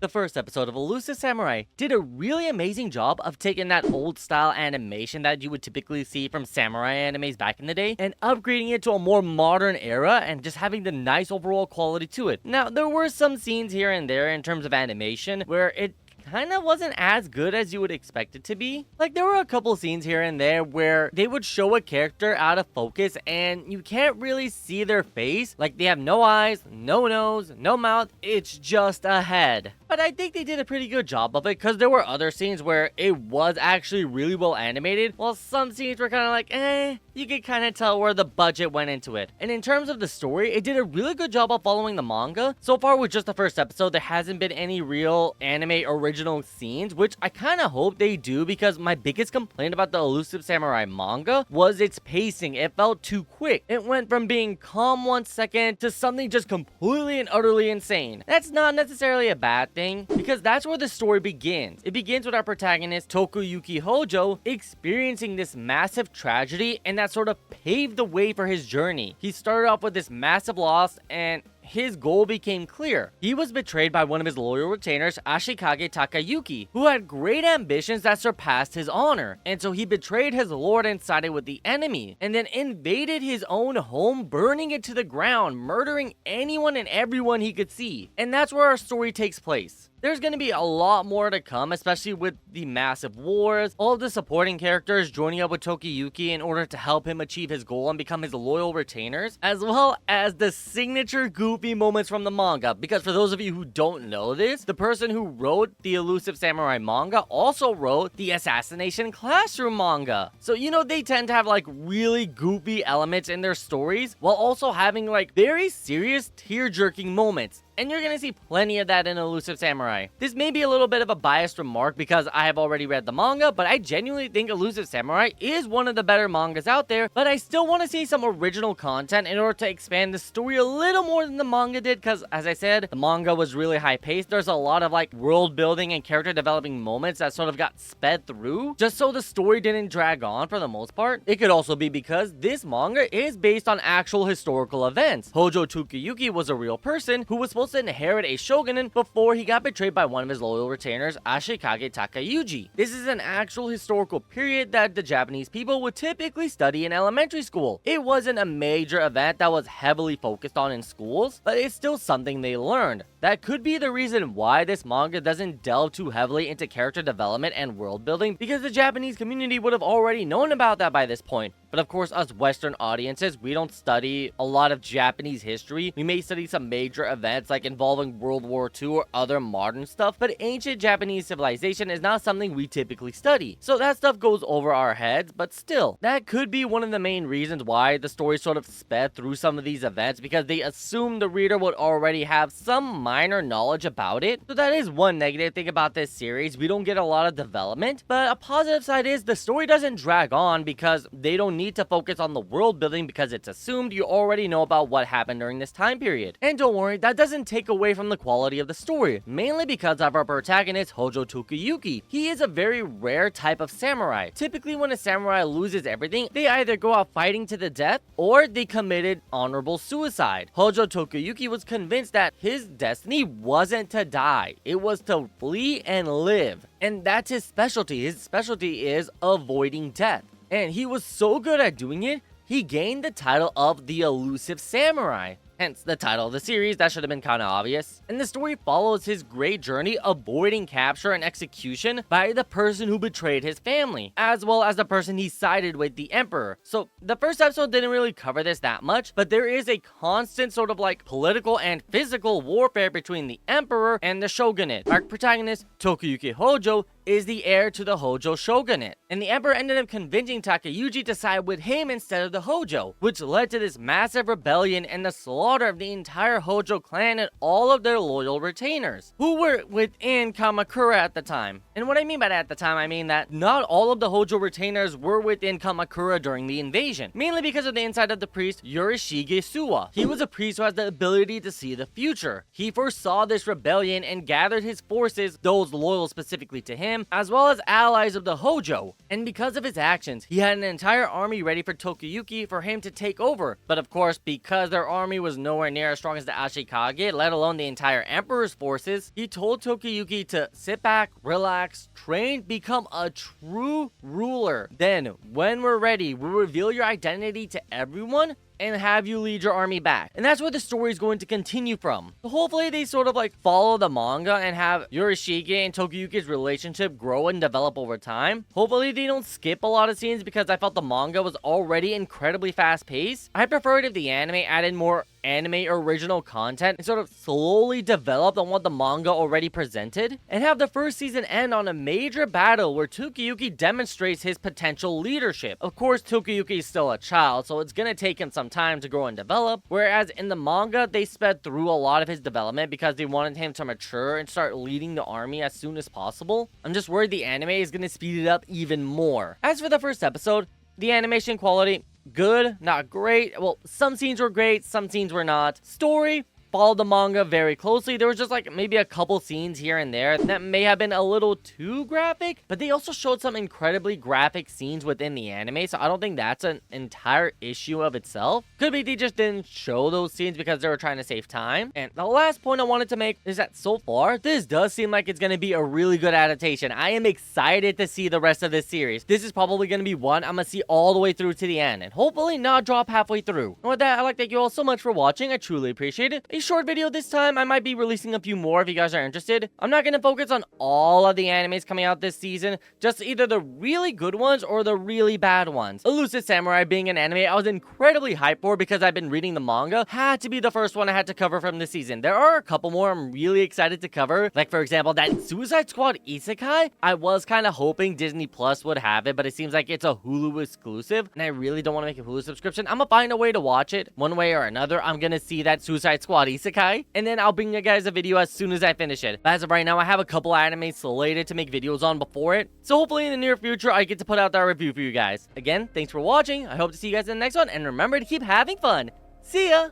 The first episode of Elusive Samurai did a really amazing job of taking that old style animation that you would typically see from samurai animes back in the day and upgrading it to a more modern era and just having the nice overall quality to it. Now, there were some scenes here and there in terms of animation where it kind of wasn't as good as you would expect it to be. Like, there were a couple scenes here and there where they would show a character out of focus and you can't really see their face. Like, they have no eyes, no nose, no mouth, it's just a head. But I think they did a pretty good job of it because there were other scenes where it was actually really well animated, while some scenes were kind of like, you could kind of tell where the budget went into it. And in terms of the story, it did a really good job of following the manga. So far with just the first episode, there hasn't been any real anime original scenes, which I kind of hope they do, because my biggest complaint about the Elusive Samurai manga was its pacing. It felt too quick. It went from being calm 1 second to something just completely and utterly insane. That's not necessarily a bad thing, because that's where the story begins. It begins with our protagonist Tokiyuki Hojo experiencing this massive tragedy, and that sort of paved the way for his journey. He started off with this massive loss, and his goal became clear. He was betrayed by one of his loyal retainers, Ashikaga Takauji, who had great ambitions that surpassed his honor. And so he betrayed his lord and sided with the enemy, and then invaded his own home, burning it to the ground, murdering anyone and everyone he could see. And that's where our story takes place. There's going to be a lot more to come, especially with the massive wars, all of the supporting characters joining up with Tokiyuki in order to help him achieve his goal and become his loyal retainers, as well as the signature goofy moments from the manga. Because for those of you who don't know this, the person who wrote the Elusive Samurai manga also wrote the Assassination Classroom manga. So, you know, they tend to have like really goofy elements in their stories while also having like very serious tear-jerking moments. And you're gonna see plenty of that in Elusive Samurai. This may be a little bit of a biased remark because I have already read the manga, but I genuinely think Elusive Samurai is one of the better mangas out there, but I still want to see some original content in order to expand the story a little more than the manga did, because as I said, the manga was really high paced. There's a lot of like world building and character developing moments that sort of got sped through, just so the story didn't drag on for the most part. It could also be because this manga is based on actual historical events. Hojo Tokiyuki was a real person who was supposed to inherit a shogunate before he got betrayed by one of his loyal retainers, Ashikaga Takauji. This is an actual historical period that the Japanese people would typically study in elementary school. It wasn't a major event that was heavily focused on in schools, but it's still something they learned. That could be the reason why this manga doesn't delve too heavily into character development and world building, because the Japanese community would have already known about that by this point. But of course, us Western audiences, we don't study a lot of Japanese history. We may study some major events like involving World War II or other modern stuff, but ancient Japanese civilization is not something we typically study. So that stuff goes over our heads, but still, that could be one of the main reasons why the story sort of sped through some of these events, because they assume the reader would already have some minor knowledge about it. So that is one negative thing about this series. We don't get a lot of development, but a positive side is the story doesn't drag on because they don't need to focus on the world building, because it's assumed you already know about what happened during this time period. And don't worry, that doesn't take away from the quality of the story, mainly because of our protagonist Hojo Tokiyuki. He is a very rare type of samurai. Typically when a samurai loses everything, they either go out fighting to the death or they committed honorable suicide. Hojo Tokiyuki was convinced that his destiny wasn't to die, it was to flee and live. And that's his specialty. His specialty is avoiding death. And he was so good at doing it, he gained the title of the Elusive Samurai. Hence the title of the series. That should have been kind of obvious. And the story follows his great journey avoiding capture and execution by the person who betrayed his family, as well as the person he sided with, the emperor. So the first episode didn't really cover this that much, but there is a constant sort of like political and physical warfare between the emperor and the shogunate. Our protagonist, Tokiyuki Hojo, is the heir to the Hojo shogunate, and the emperor ended up convincing Takauji to side with him instead of the Hojo, which led to this massive rebellion and the slaughter of the entire Hojo clan and all of their loyal retainers, who were within Kamakura at the time. And what I mean by that at the time, I mean that not all of the Hojo retainers were within Kamakura during the invasion, mainly because of the insight of the priest Yorishige Suwa. He was a priest who has the ability to see the future. He foresaw this rebellion and gathered his forces, those loyal specifically to him, him, as well as allies of the Hojo. And because of his actions, he had an entire army ready for Tokiyuki for him to take over. But of course, because their army was nowhere near as strong as the Ashikage, let alone the entire Emperor's forces, he told Tokiyuki to sit back, relax, train, become a true ruler. Then, when we're ready, we'll reveal your identity to everyone and have you lead your army back. And that's where the story is going to continue from. So hopefully they sort of like follow the manga and have Yorishige and Tokiyuki's relationship grow and develop over time. Hopefully they don't skip a lot of scenes because I felt the manga was already incredibly fast paced. I preferred if the anime added more anime original content and sort of slowly developed on what the manga already presented, and have the first season end on a major battle where Tokiyuki demonstrates his potential leadership. Of course, Tokiyuki is still a child, so it's gonna take him some time to grow and develop, whereas in the manga, they sped through a lot of his development because they wanted him to mature and start leading the army as soon as possible. I'm just worried the anime is gonna speed it up even more. As for the first episode, the animation quality, good, not great. Well, some scenes were great, some scenes were not. Story, followed the manga very closely. There was just like maybe a couple scenes here and there that may have been a little too graphic, but they also showed some incredibly graphic scenes within the anime, so I don't think that's an entire issue of itself. Could be they just didn't show those scenes because they were trying to save time. And the last point I wanted to make is that so far, this does seem like it's going to be a really good adaptation. I am excited to see the rest of this series. This is probably going to be one I'm going to see all the way through to the end, and hopefully not drop halfway through. And with that, I'd like to thank you all so much for watching. I truly appreciate it. A short video this time. I might be releasing a few more if you guys are interested. I'm not going to focus on all of the animes coming out this season, just either the really good ones or the really bad ones. Elusive Samurai being an anime I was incredibly hyped for because I've been reading the manga, had to be the first one I had to cover from this season. There are a couple more I'm really excited to cover, like for example that Suicide Squad Isekai. I was kind of hoping Disney Plus would have it, but it seems like it's a Hulu exclusive, and I really don't want to make a Hulu subscription. I'm gonna find a way to watch it one way or another. I'm gonna see that Suicide Squad Isekai, and then I'll bring you guys a video as soon as I finish it. But as of right now, I have a couple animes slated to make videos on before it, so hopefully in the near future I get to put out that review for you guys. Again, thanks for watching. I hope to see you guys in the next one, and remember to keep having fun. See ya!